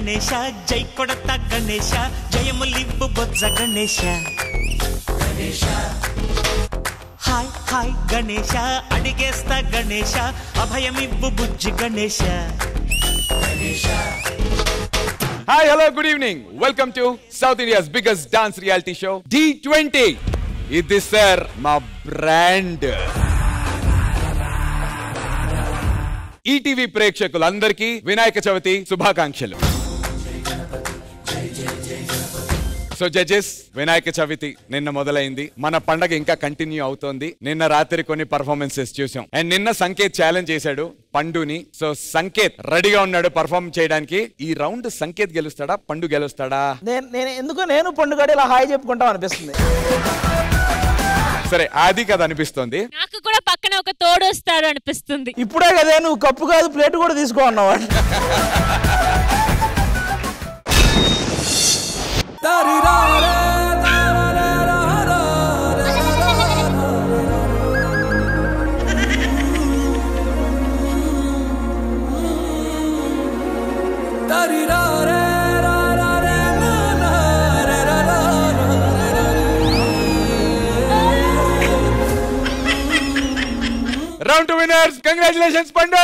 గణేశ జై కొడత గణేశ జయములివ్వు బొజ్జ Ganesha hi hi Ganesha అడిగేస్తా Ganesha అభయమివ్వు Bujji Ganesha. Hi, hello, good evening. Welcome to South India's biggest dance reality show, D20. This is sir, my brand. ETV ప్రేక్షకులందరికీ వినాయక చవితి శుభాకాంక్షలు. So judges, Vinayaka Chavithi నిన్న మొదలైంది. మన పండగ ఇంకా కంటిన్యూ అవుతోంది. నిన్న రాత్రి కొన్ని పర్ఫార్మెన్సెస్ చూసాం. అండ్ నిన్న సంకేత్ ఛాలెంజ్ చేశాడు పండుని. సో సంకేత్ రెడీగా ఉన్నాడు పర్ఫార్మ్ చేయడానికి. ఈ రౌండ్ సంకేత్ గెలుస్తాడా, పండు గెలుస్తాడా? నేను పండుగ ఇలా హాయ్ చెప్పుకుంటాం అనిపిస్తుంది. సరే, అది కదా అనిపిస్తుంది. నాకు కూడా పక్కన ఒక తోడు వస్తాడు అనిపిస్తుంది. ఇప్పుడే కదా నువ్వు కప్పు కాదు ప్లేట్ కూడా తీసుకో అన్నావు. Round 2 winners, congratulations Pandu.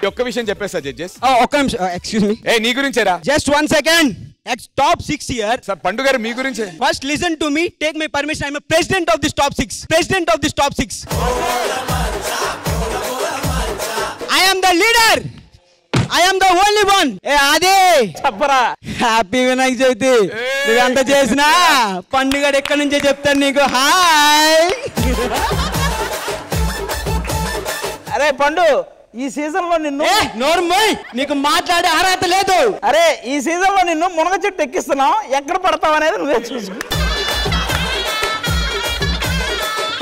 ఒక్క విషయం చెప్పేస్తా జడ్జెస్. ఒక్క నిమిషం, ఎక్స్క్యూజ్ మీ. నీ గురించేరా? Just 1 second. Top 6 here. Sir Pandu గారు మీ గురించే. First listen to me. Take my permission. I am a president of this top 6. President of this top 6. I am the leader. I am the only one. అదే చెప్పరా. Happy Vinayaka Chavithi. నువ్వెంత చేసినా పండుగ ఎక్కడి నుంచే చెప్తాను నీకు. హాయ్. అరే పండు, ఈ సీజన్ లో నిన్ను నోర్మోయ్, నీకు మాట్లాడే అర్హత లేదు. అరే ఈ సీజన్ లో నిన్ను మునగ చెట్టు ఎక్కిస్తున్నావు, ఎక్కడ పడతావు అనేది నువ్వే చూసుకో.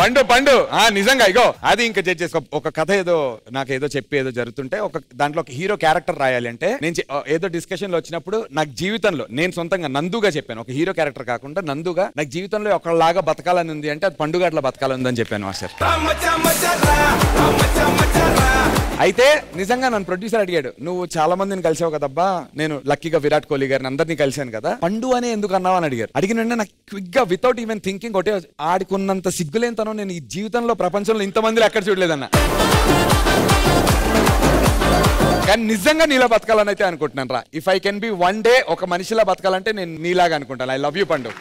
పండు నిజంగా ఇగో అది ఇంకా జడ్జెస్ ఒక కథ ఏదో నాకేదో చెప్పి ఏదో జరుగుతుంటే ఒక దాంట్లో ఒక హీరో క్యారెక్టర్ రాయాలి అంటే నేను ఏదో డిస్కషన్ లో వచ్చినప్పుడు నాకు జీవితంలో నేను సొంతంగా నందుగా చెప్పాను. ఒక హీరో క్యారెక్టర్ కాకుండా నందుగా నాకు జీవితంలో ఒకలాగా బతకాలని ఉంది అంటే అది పండుగ అట్లా బతకాలని ఉందని చెప్పాను మాస్టర్. అయితే నిజంగా నన్ను ప్రొడ్యూసర్ అడిగాడు, నువ్వు చాలా మందిని కలిసావు కదబ్బా, నేను లక్కీగా విరాట్ కోహ్లీ గారిని అందరినీ కలిశాను కదా, పండు అనే ఎందుకు అన్నావు అని అడిగారు. అడిగిన వెంటనే నాకు క్విక్ గా వితౌట్ ఈవెన్ థింకింగ్ ఒకటే, ఆడికున్నంత సిగ్గులేంతనో నేను ఈ జీవితంలో ప్రపంచంలో ఇంతమందిలో ఎక్కడ చూడలేదన్న. కానీ నిజంగా నీలా బతకాలని అయితే అనుకుంటున్నాను రా. If I can be one day ఒక మనిషిలా బతకాలంటే నేను నీలాగా అనుకుంటాను. ఐ లవ్ యూ పండు.